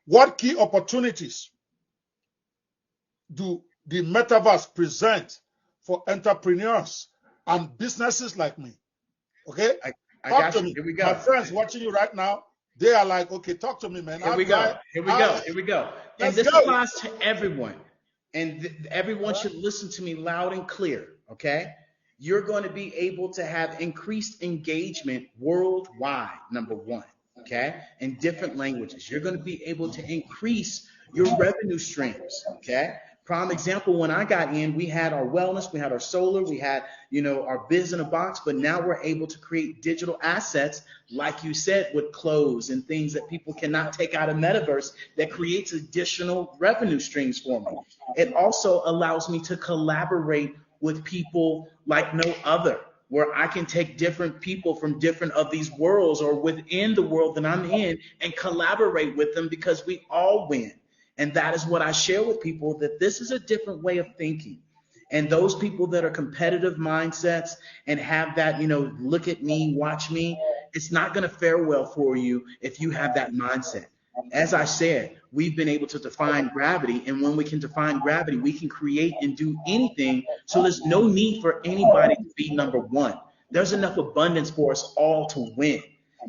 What key opportunities do the metaverse present for entrepreneurs and businesses like me? Okay, I talk got to you. me. Here we My go. friends watching you right now, they are like, okay, talk to me, man. Here How we do go. I? Here we How? go. Here we go. And Let's this go. applies to everyone. And everyone should listen to me loud and clear. Okay. You're going to be able to have increased engagement worldwide, number one. Okay. In different languages. You're going to be able to increase your revenue streams. Okay. Prime example, when I got in, we had our wellness, we had our solar, we had, our biz in a box, but now we're able to create digital assets, like you said, with clothes and things that people cannot take out of metaverse that creates additional revenue streams for me. It also allows me to collaborate with people like no other, where I can take different people from different of these worlds or within the world that I'm in and collaborate with them because we all win. And that is what I share with people, that this is a different way of thinking. And those people that are competitive mindsets and have that, look at me, watch me, it's not going to fare well for you if you have that mindset. As I said, we've been able to define gravity. And when we can define gravity, we can create and do anything. So there's no need for anybody to be number one. There's enough abundance for us all to win.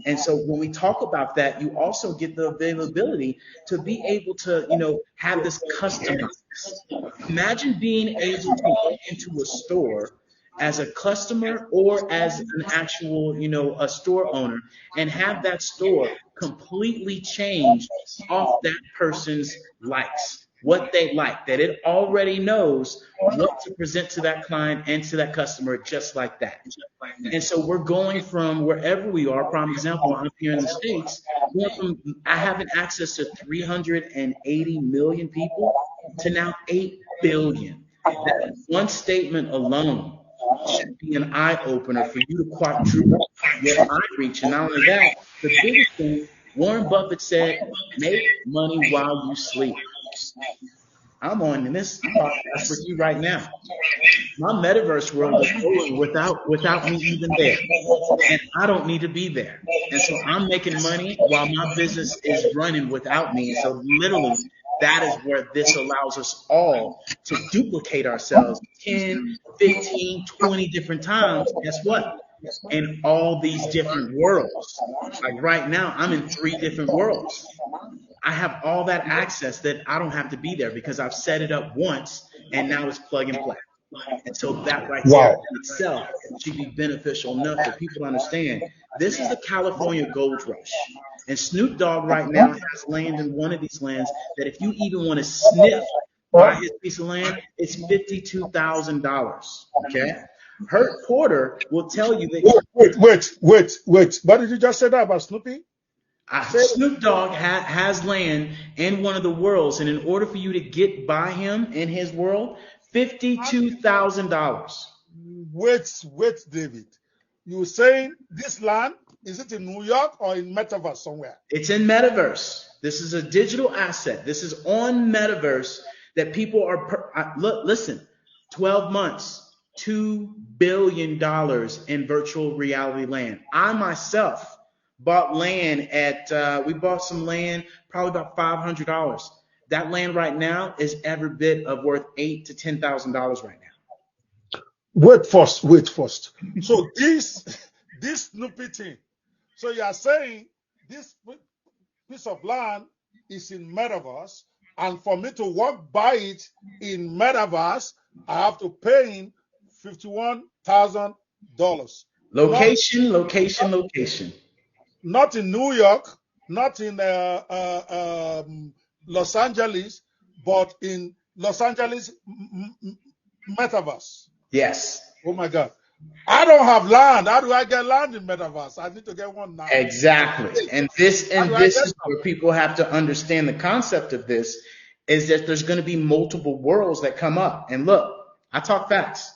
And so when we talk about that, you also get the availability to be able to, have this customized. Imagine being able to go into a store as a customer or as an actual, a store owner, and have that store completely change off that person's likes, what they like, that it already knows what to present to that client and to that customer just like that. And so we're going from wherever we are. Prime example, I'm here in the States, going from I having access to 380 million people to now 8 billion. That one statement alone should be an eye opener for you to quadruple your eye reach. And not only that, the biggest thing, Warren Buffett said, make money while you sleep. I'm on this podcast with you right now. My metaverse world is going without me even there, and I don't need to be there. And so I'm making money while my business is running without me. And so literally, that is where this allows us all to duplicate ourselves 10, 15, 20 different times. Guess what? In all these different worlds. Like right now, I'm in 3 different worlds. I have all that access that I don't have to be there because I've set it up once and now it's plug and play. And so that right there Wow. in itself should be beneficial enough for people to understand this is the California gold rush. And Snoop Dogg right now has land in one of these lands that if you even want to sniff by his piece of land, it's $52,000. Okay. Hurt Porter will tell you that Wait. What did you just say that about Snoopy? Say it. Snoop Dogg has land in one of the worlds, and in order for you to get by him in his world, $52,000. Wait, David. You were saying this land, is it in New York or in Metaverse somewhere? It's in Metaverse. This is a digital asset. This is on Metaverse that people are. Look, listen, 12 months, $2 billion in virtual reality land. I myself bought land we bought some land probably about $500. That land right now is every bit of worth $8,000 to $10,000 right now. Wait first. So this Snoopy thing. So you are saying this piece of land is in Metaverse, and for me to walk by it in Metaverse, I have to pay in $51,000. Not Location, location, location. not in New York, not in Los Angeles, but in Los Angeles Metaverse. Yes. Oh my God. I don't have land. How do I get land in Metaverse? I need to get one now. Exactly. And this How and do I this get is one? where people have to understand the concept of this is that there's going to be multiple worlds that come up. And look, I talk facts.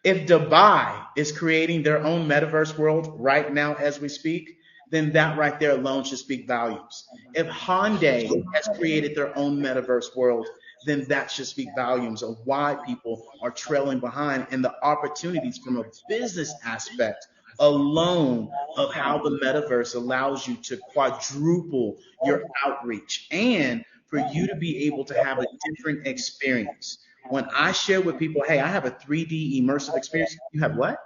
If Dubai is creating their own metaverse world right now as we speak, then that right there alone should speak volumes. If Hyundai has created their own metaverse world, then that should speak volumes of why people are trailing behind and the opportunities from a business aspect alone of how the metaverse allows you to quadruple your outreach and for you to be able to have a different experience. When I share with people, hey, I have a 3D immersive experience, you have what?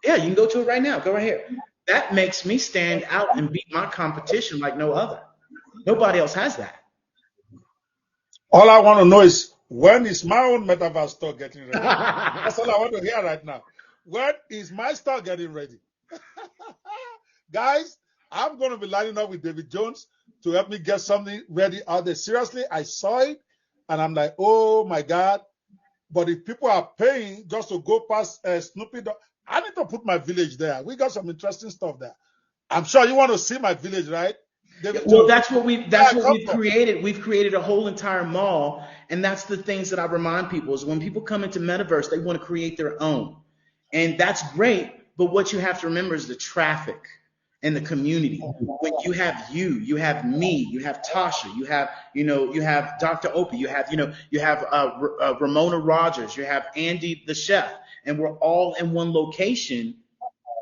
Yeah, you can go to it right now. Go right here. That makes me stand out and beat my competition like no other. Nobody else has that. All I want to know is, when is my own metaverse store getting ready? That's all I want to hear right now. When is my store getting ready? Guys, I'm going to be lining up with David Jones to help me get something ready out there. Seriously, I saw it and I'm like, oh my God. But if people are paying just to go past Snoopy, I need to put my village there. We got some interesting stuff there. I'm sure you want to see my village, right? David Well, Jones? that's what we've created. We've created a whole entire mall, and that's the things that I remind people is when people come into metaverse, they want to create their own, and that's great. But what you have to remember is the traffic and the community. When you have me, you have Tasha, you have Dr. Opie, you have Ramona Rogers, you have Andy the chef, and we're all in one location.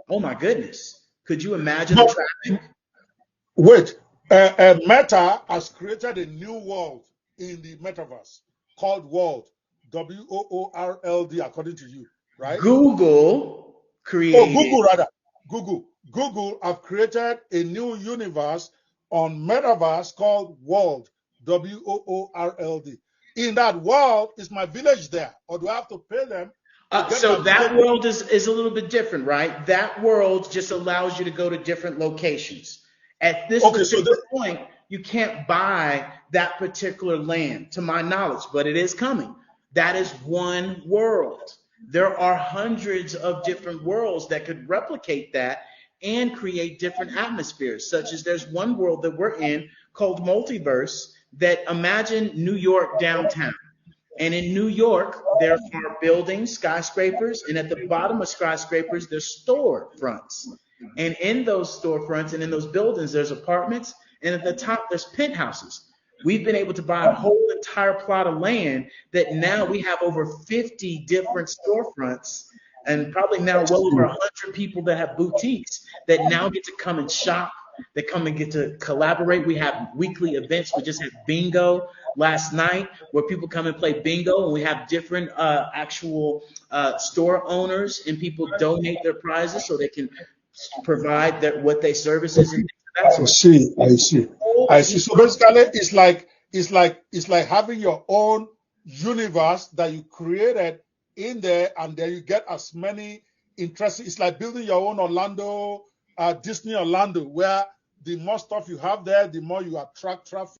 Oh my goodness! Could you imagine the traffic? Wait, Meta has created a new world in the metaverse called World, WOORLD, according to you, right? Google created. Google rather. Google have created a new universe on metaverse called World, WOORLD. In that world, is my village there, or do I have to pay them? So that world is a little bit different, right? That world just allows you to go to different locations. At this point, you can't buy that particular land, to my knowledge, but it is coming. That is one world. There are hundreds of different worlds that could replicate that and create different atmospheres, such as there's one world that we're in called Multiverse that imagine New York downtown. And in New York, there are buildings, skyscrapers, and at the bottom of skyscrapers, there's storefronts. And in those storefronts and in those buildings, there's apartments, and at the top, there's penthouses. We've been able to buy a whole entire plot of land that now we have over 50 different storefronts and probably now well over 100 people that have boutiques that now get to come and shop, that come and get to collaborate. We have weekly events. We just had bingo last night where people come and play bingo, and we have different actual store owners and people donate their prizes so they can provide what they services and I see. So basically, it's like having your own universe that you created in there, and then you get as many interesting. It's like building your own Orlando, Disney Orlando, where the more stuff you have there, the more you attract traffic.